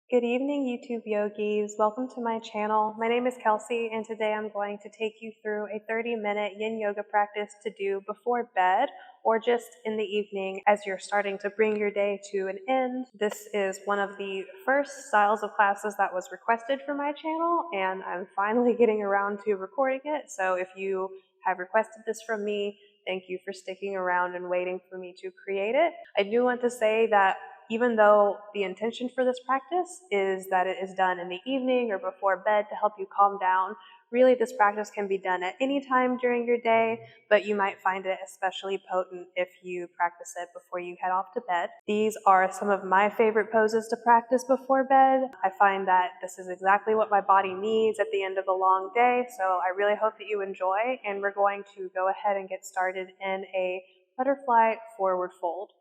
Good evening, YouTube yogis. Welcome to my channel. My name is Kelsey, and today I'm going to take you through a 30-minute yin yoga practice to do before bed or just in the evening as you're starting to bring your day to an end. This is one of the first styles of classes that was requested for my channel, and I'm finally getting around to recording it. So if you have requested this from me, thank you for sticking around and waiting for me to create it. I do want to say that even though the intention for this practice is that it is done in the evening or before bed to help you calm down, really this practice can be done at any time during your day, but you might find it especially potent if you practice it before you head off to bed. These are some of my favorite poses to practice before bed. I find that this is exactly what my body needs at the end of a long day, so I really hope that you enjoy, and we're going to go ahead and get started in a butterfly forward fold.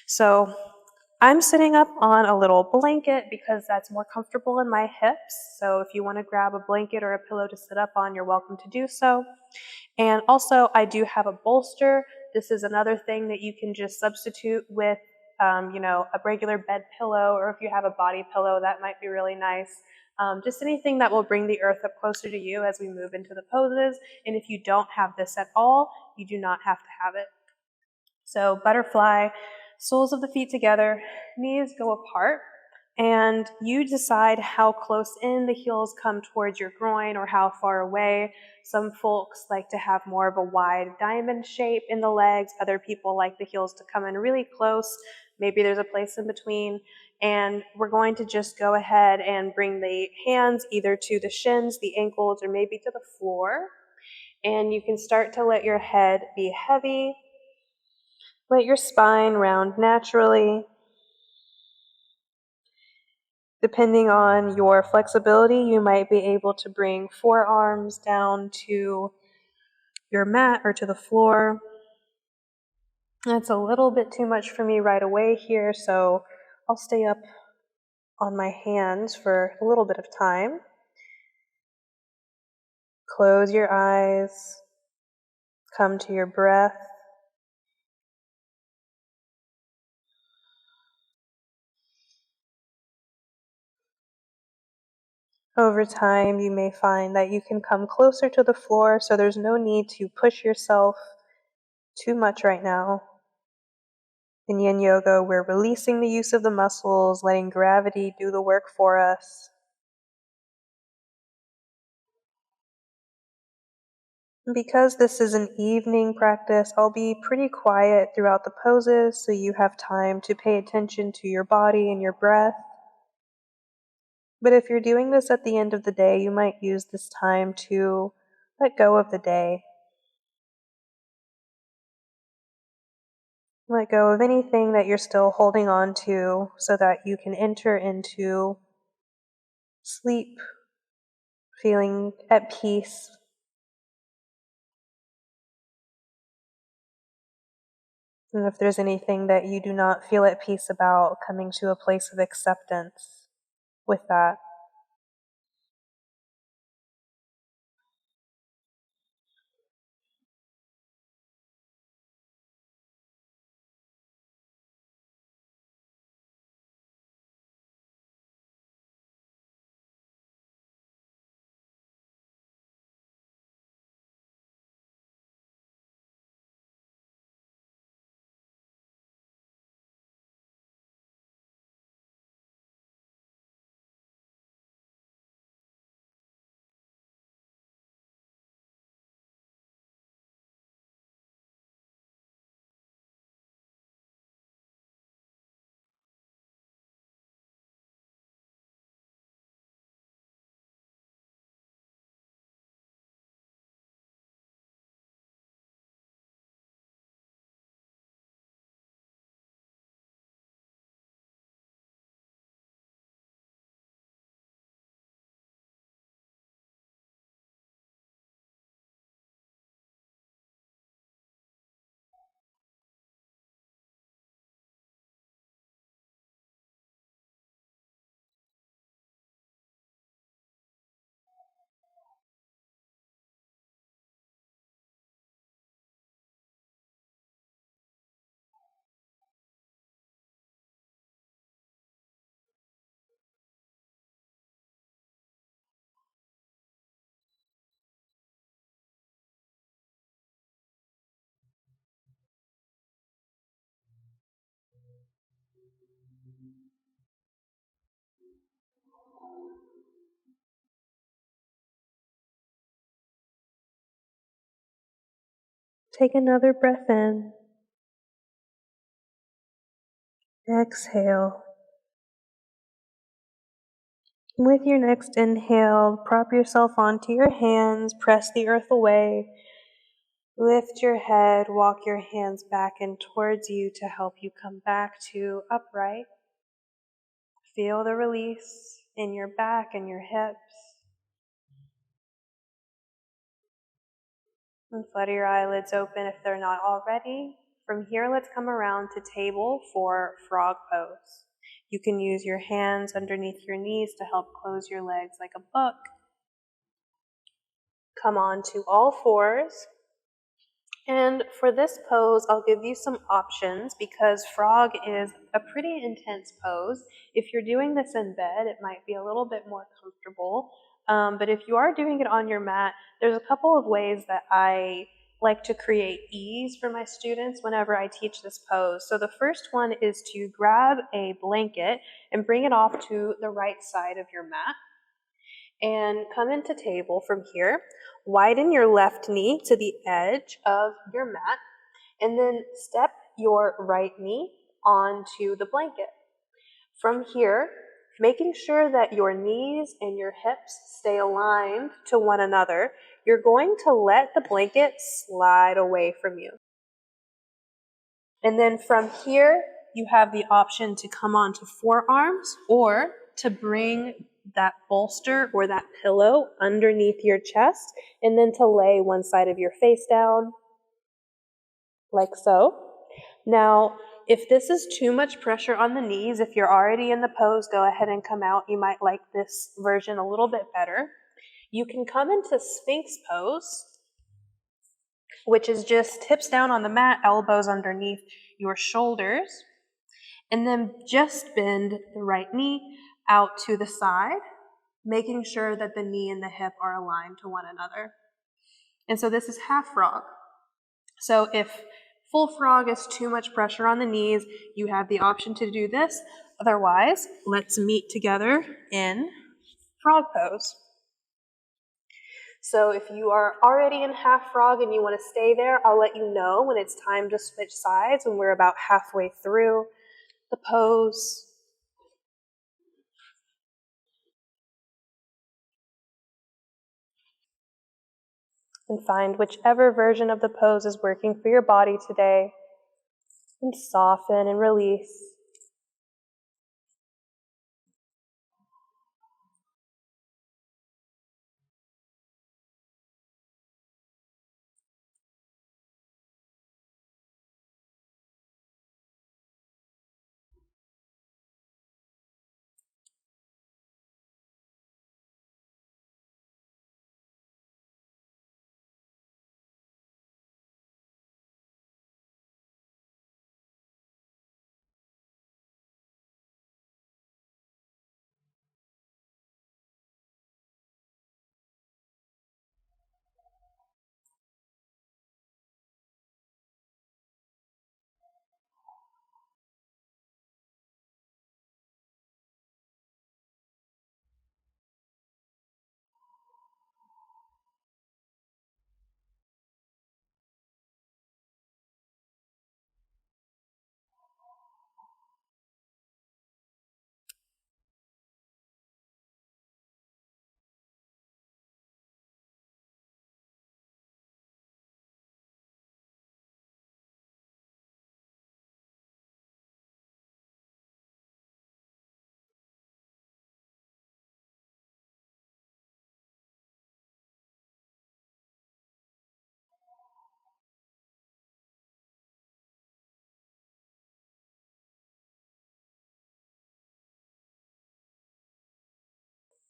So I'm sitting up on a little blanket because that's more comfortable in my hips. So if you want to grab a blanket or a pillow to sit up on, you're welcome to do so. And also I do have a bolster. This is another thing that you can just substitute with, a regular bed pillow, or if you have a body pillow, that might be really nice. Just anything that will bring the earth up closer to you as we move into the poses. And if you don't have this at all, you do not have to have it. So butterfly, soles of the feet together, knees go apart, and you decide how close in the heels come towards your groin or how far away. Some folks like to have more of a wide diamond shape in the legs. Other people like the heels to come in really close. Maybe there's a place in between. And we're going to just go ahead and bring the hands either to the shins, the ankles, or maybe to the floor. And you can start to let your head be heavy. Let your spine round naturally. Depending on your flexibility, you might be able to bring forearms down to your mat or to the floor. That's a little bit too much for me right away here, so I'll stay up on my hands for a little bit of time. Close your eyes. Come to your breath. Over time, you may find that you can come closer to the floor, so there's no need to push yourself too much right now. In yin yoga, we're releasing the use of the muscles, letting gravity do the work for us. Because this is an evening practice, I'll be pretty quiet throughout the poses so you have time to pay attention to your body and your breath. But if you're doing this at the end of the day, you might use this time to let go of the day. Let go of anything that you're still holding on to so that you can enter into sleep feeling at peace. And if there's anything that you do not feel at peace about, coming to a place of acceptance with that. Take another breath in. Exhale. With your next inhale, prop yourself onto your hands, press the earth away. Lift your head, walk your hands back and towards you to help you come back to upright. Feel the release in your back and your hips. And flutter your eyelids open if they're not already. From here, let's come around to table for frog pose. You can use your hands underneath your knees to help close your legs like a book. Come on to all fours. And for this pose, I'll give you some options because frog is a pretty intense pose. If you're doing this in bed, it might be a little bit more comfortable. But if you are doing it on your mat, there's a couple of ways that I like to create ease for my students whenever I teach this pose. So the first one is to grab a blanket and bring it off to the right side of your mat. And come into table from here. Widen your left knee to the edge of your mat, and then step your right knee onto the blanket. From here, making sure that your knees and your hips stay aligned to one another, you're going to let the blanket slide away from you. And then from here, you have the option to come onto forearms or to bring that bolster or that pillow underneath your chest and then to lay one side of your face down like so. Now, if this is too much pressure on the knees, if you're already in the pose, go ahead and come out. You might like this version a little bit better. You can come into Sphinx pose, which is just hips down on the mat, elbows underneath your shoulders, and then just bend the right knee out to the side, making sure that the knee and the hip are aligned to one another. And so this is half frog. So if full frog is too much pressure on the knees, you have the option to do this. Otherwise, let's meet together in frog pose. So if you are already in half frog and you want to stay there, I'll let you know when it's time to switch sides when we're about halfway through the pose. And find whichever version of the pose is working for your body today. And soften and release.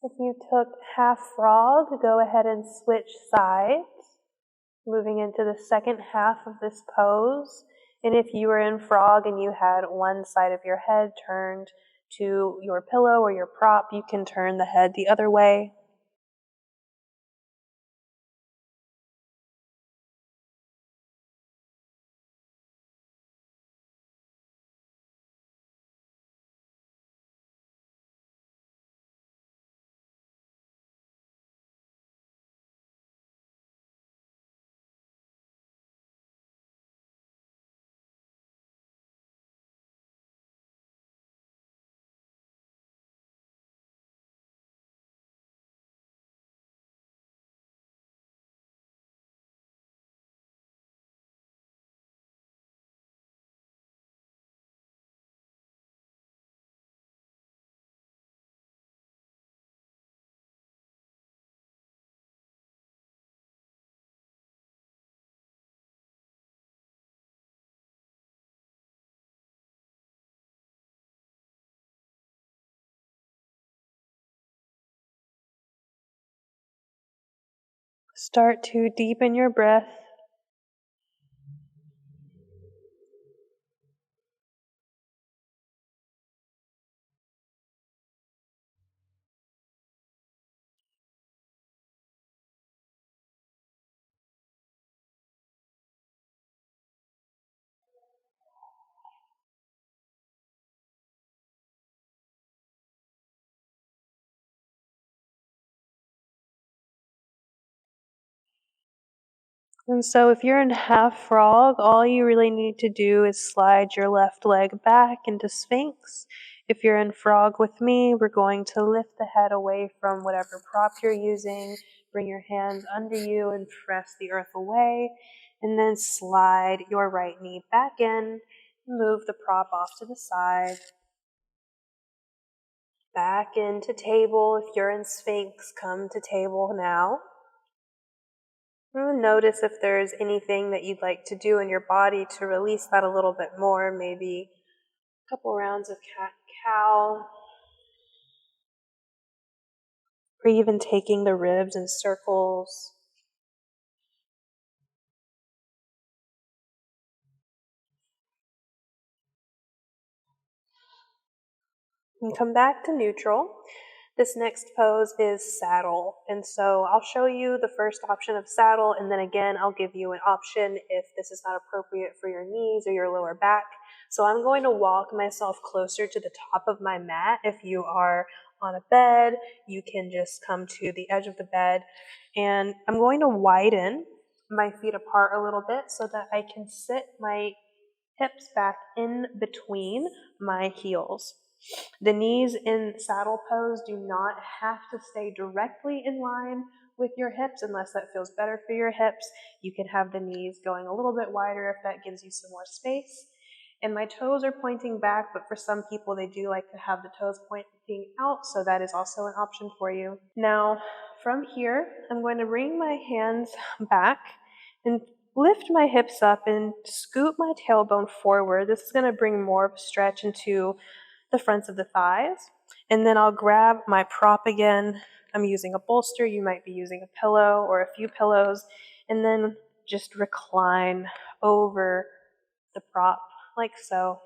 If you took half frog, go ahead and switch sides, moving into the second half of this pose. And if you were in frog and you had one side of your head turned to your pillow or your prop, you can turn the head the other way. Start to deepen your breath. And so if you're in half frog, all you really need to do is slide your left leg back into Sphinx. If you're in frog with me, we're going to lift the head away from whatever prop you're using. Bring your hands under you and press the earth away. And then slide your right knee back in. Move the prop off to the side. Back into table. If you're in Sphinx, come to table now. Notice if there's anything that you'd like to do in your body to release that a little bit more. Maybe a couple rounds of cat-cow. Or even taking the ribs in circles. And come back to neutral. This next pose is saddle. And so I'll show you the first option of saddle, and then again I'll give you an option if this is not appropriate for your knees or your lower back. So I'm going to walk myself closer to the top of my mat. If you are on a bed, you can just come to the edge of the bed. And I'm going to widen my feet apart a little bit so that I can sit my hips back in between my heels. The knees in saddle pose do not have to stay directly in line with your hips unless that feels better for your hips. You can have the knees going a little bit wider if that gives you some more space. And my toes are pointing back, but for some people they do like to have the toes pointing out, so that is also an option for you. Now, from here, I'm going to bring my hands back and lift my hips up and scoot my tailbone forward. This is going to bring more of a stretch into the fronts of the thighs. And then I'll grab my prop again. I'm using a bolster. You might be using a pillow or a few pillows. And then just recline over the prop like so.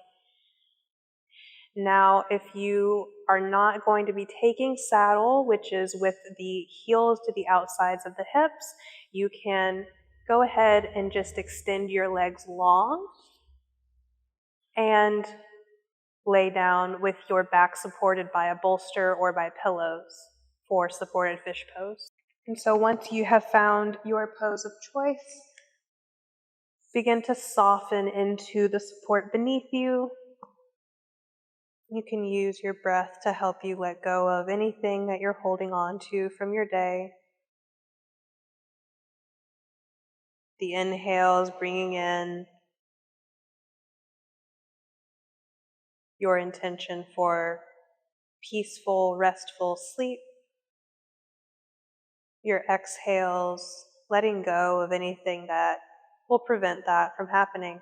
Now, if you are not going to be taking saddle, which is with the heels to the outsides of the hips, you can go ahead and just extend your legs long and lay down with your back supported by a bolster or by pillows for supported fish pose. And so once you have found your pose of choice, begin to soften into the support beneath you. You can use your breath to help you let go of anything that you're holding on to from your day. The inhale is bringing in your intention for peaceful, restful sleep. Your exhales, letting go of anything that will prevent that from happening.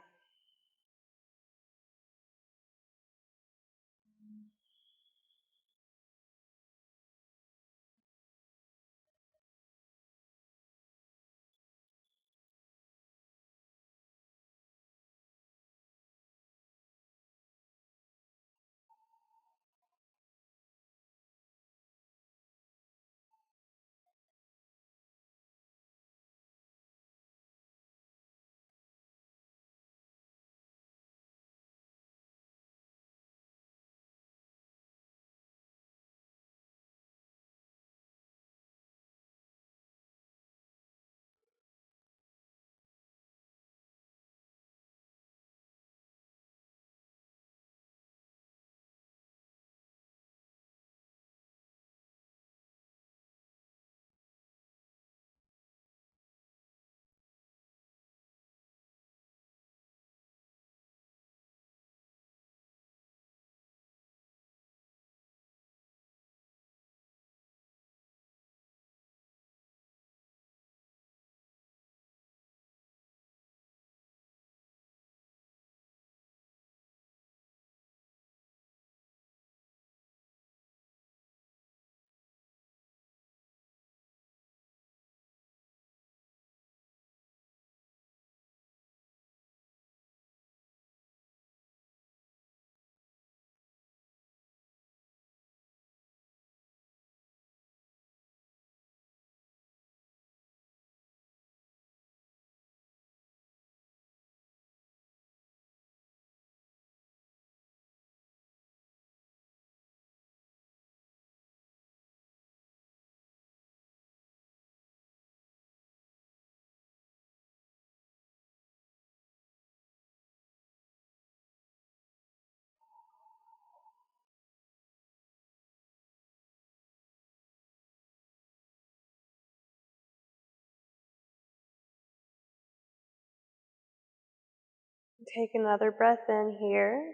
Take another breath in here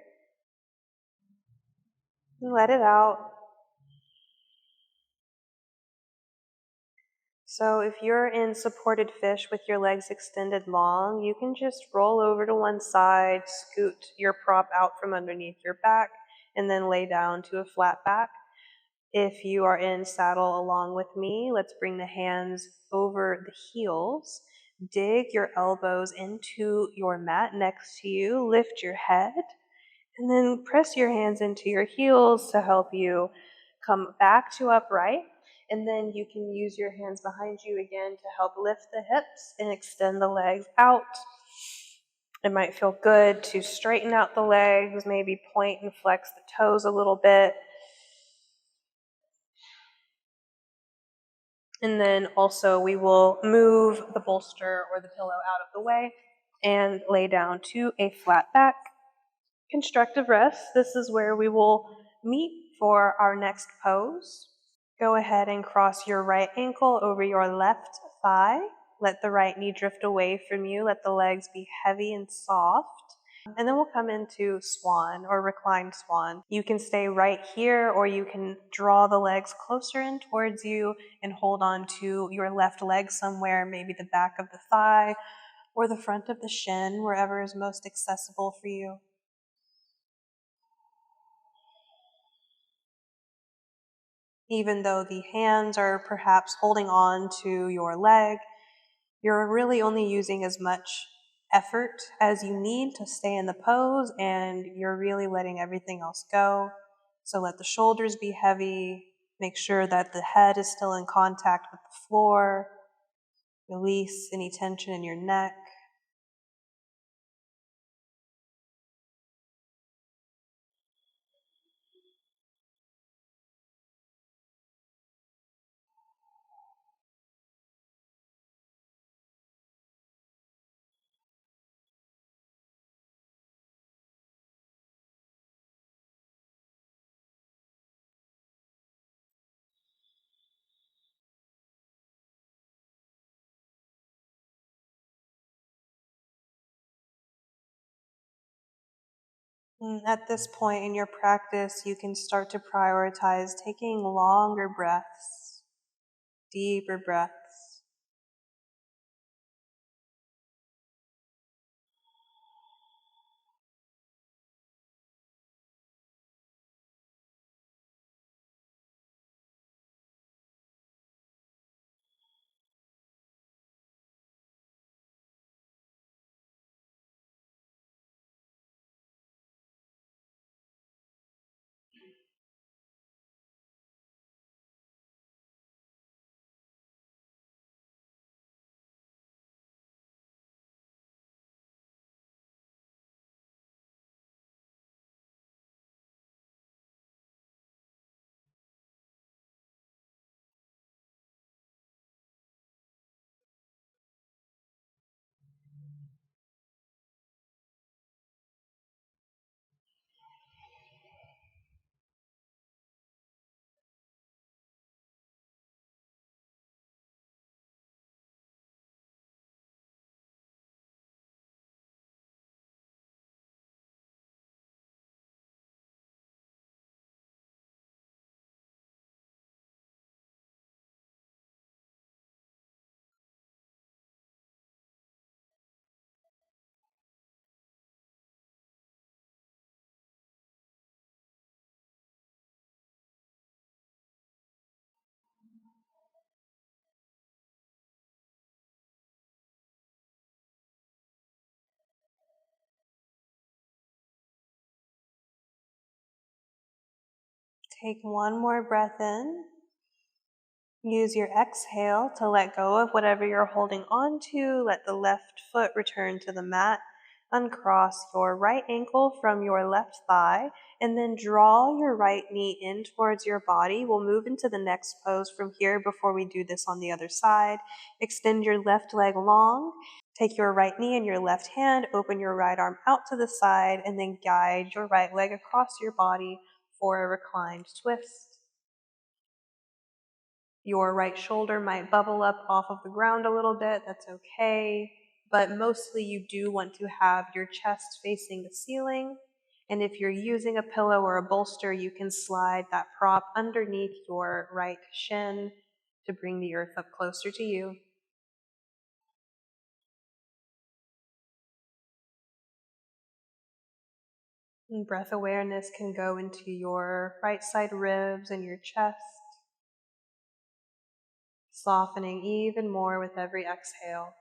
and let it out. So if you're in supported fish with your legs extended long, you can just roll over to one side, scoot your prop out from underneath your back, and then lay down to a flat back. If you are in saddle along with me, let's bring the hands over the heels. Dig your elbows into your mat next to you. Lift your head. And then press your hands into your heels to help you come back to upright. And then you can use your hands behind you again to help lift the hips and extend the legs out. It might feel good to straighten out the legs, maybe point and flex the toes a little bit. And then also we will move the bolster or the pillow out of the way and lay down to a flat back. Constructive rest. This is where we will meet for our next pose. Go ahead and cross your right ankle over your left thigh. Let the right knee drift away from you. Let the legs be heavy and soft. And then we'll come into swan or reclined swan. You can stay right here, or you can draw the legs closer in towards you and hold on to your left leg somewhere, maybe the back of the thigh or the front of the shin, wherever is most accessible for you. Even though the hands are perhaps holding on to your leg, you're really only using as much effort as you need to stay in the pose, and you're really letting everything else go. So let the shoulders be heavy. Make sure that the head is still in contact with the floor. Release any tension in your neck. At this point in your practice, you can start to prioritize taking longer breaths, deeper breaths. Take one more breath in. Use your exhale to let go of whatever you're holding on to. Let the left foot return to the mat. Uncross your right ankle from your left thigh, and then draw your right knee in towards your body. We'll move into the next pose from here before we do this on the other side. Extend your left leg long. Take your right knee in your left hand, open your right arm out to the side, and then guide your right leg across your body for a reclined twist. Your right shoulder might bubble up off of the ground a little bit. That's okay. but mostly you do want to have your chest facing the ceiling. And if you're using a pillow or a bolster, you can slide that prop underneath your right shin to bring the earth up closer to you. And breath awareness can go into your right side ribs and your chest, softening even more with every exhale.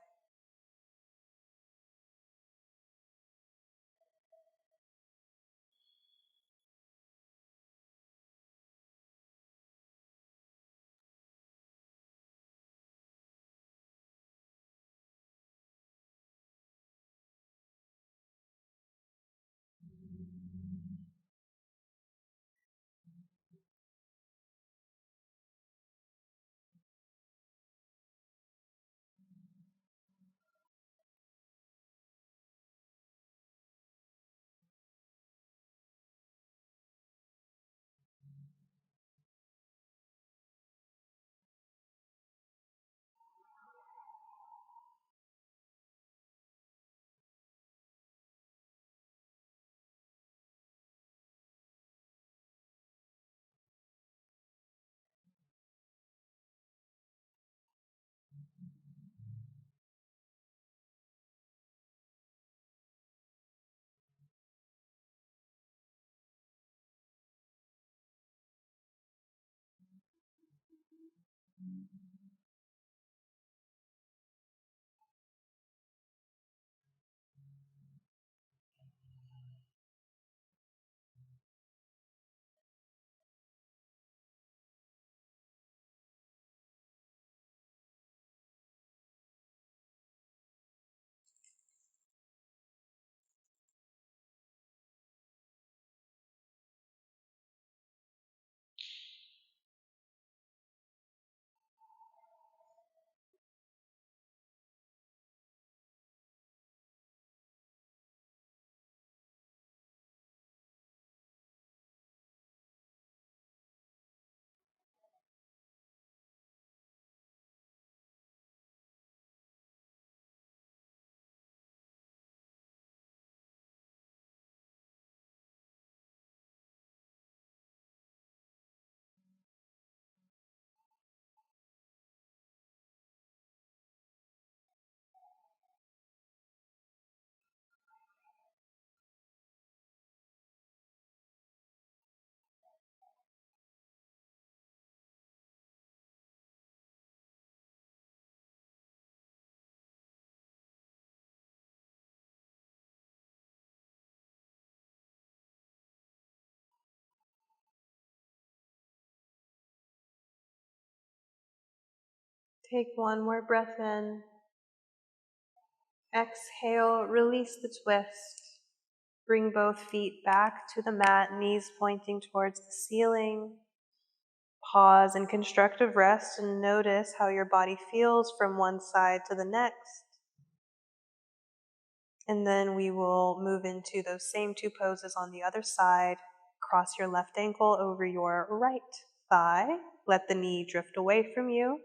Take one more breath in. Exhale, release the twist. Bring both feet back to the mat, knees pointing towards the ceiling. Pause in constructive rest and notice how your body feels from one side to the next. And then we will move into those same two poses on the other side. Cross your left ankle over your right thigh. Let the knee drift away from you.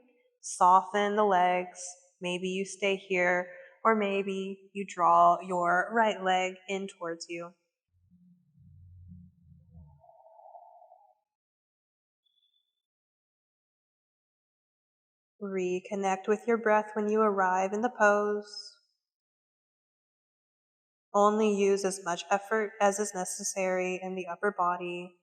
Soften the legs. Maybe you stay here, or maybe you draw your right leg in towards you. Reconnect with your breath when you arrive in the pose. Only use as much effort as is necessary in the upper body.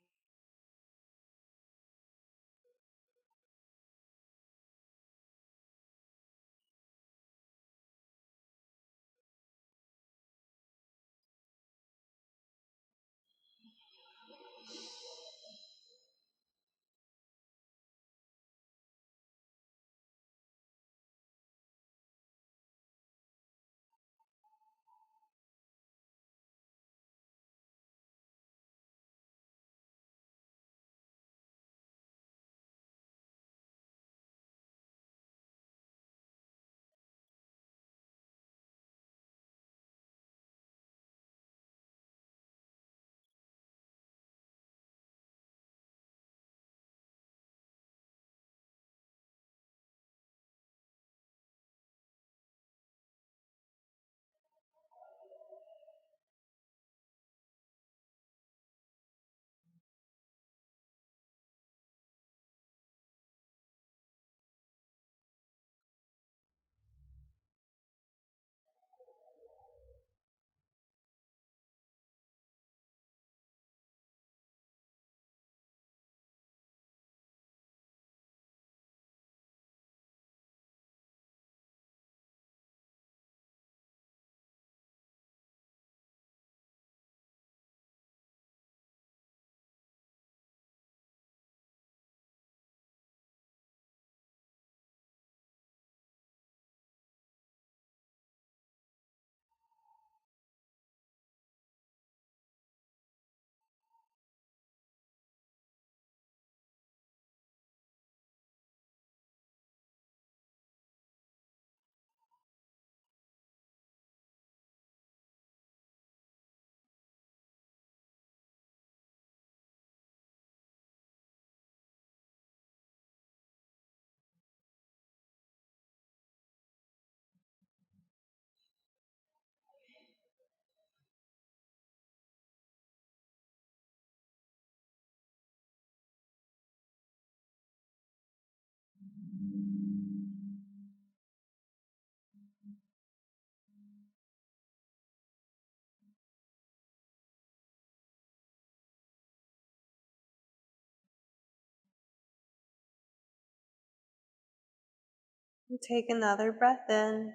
And take another breath in.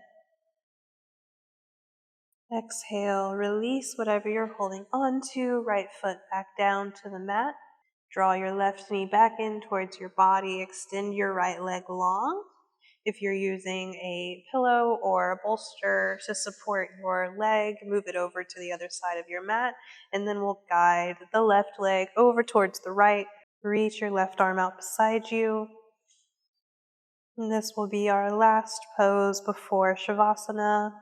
Exhale, release whatever you're holding onto, right foot back down to the mat. Draw your left knee back in towards your body, extend your right leg long. If you're using a pillow or a bolster to support your leg, move it over to the other side of your mat, and then we'll guide the left leg over towards the right. Reach your left arm out beside you. And this will be our last pose before Shavasana.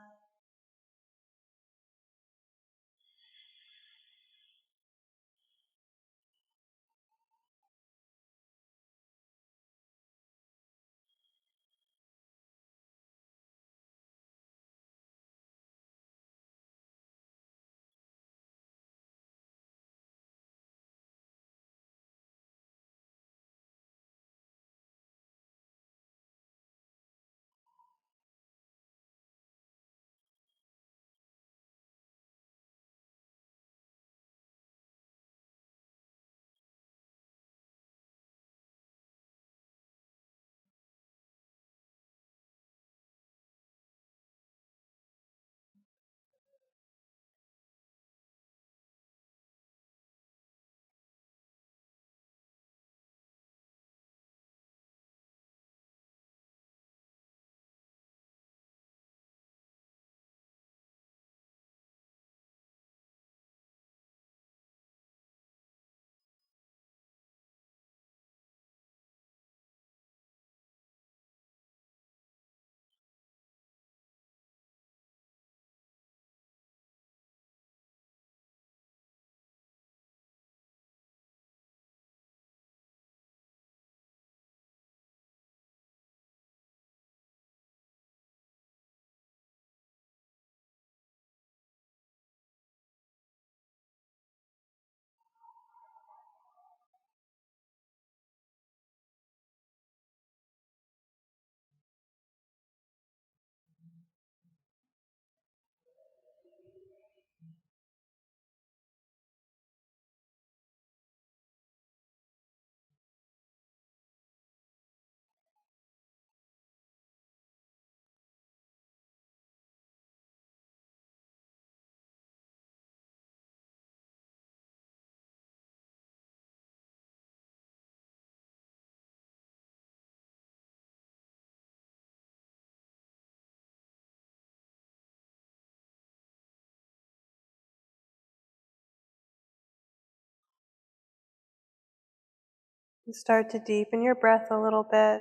And start to deepen your breath a little bit.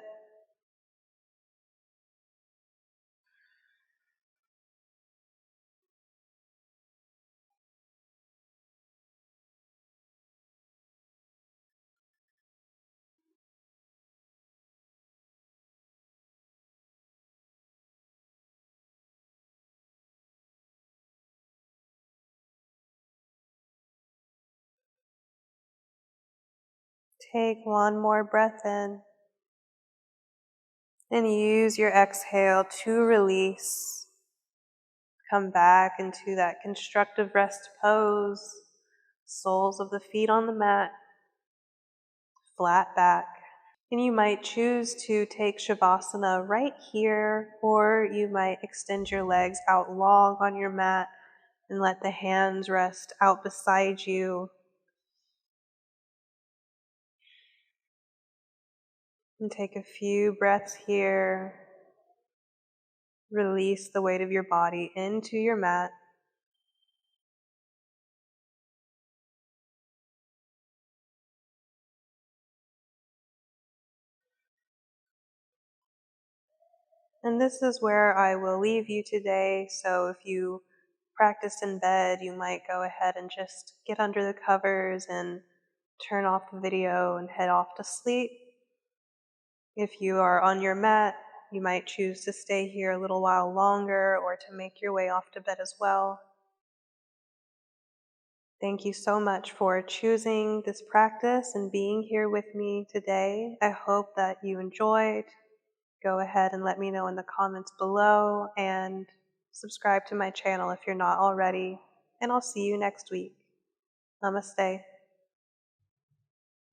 Take one more breath in. And use your exhale to release. Come back into that constructive rest pose. Soles of the feet on the mat. Flat back. And you might choose to take Shavasana right here, or you might extend your legs out long on your mat and let the hands rest out beside you. And take a few breaths here. Release the weight of your body into your mat. And this is where I will leave you today. So if you practice in bed, you might go ahead and just get under the covers and turn off the video and head off to sleep. If you are on your mat, you might choose to stay here a little while longer or to make your way off to bed as well. Thank you so much for choosing this practice and being here with me today. I hope that you enjoyed. go ahead and let me know in the comments below, and subscribe to my channel if you're not already. And I'll see you next week. Namaste.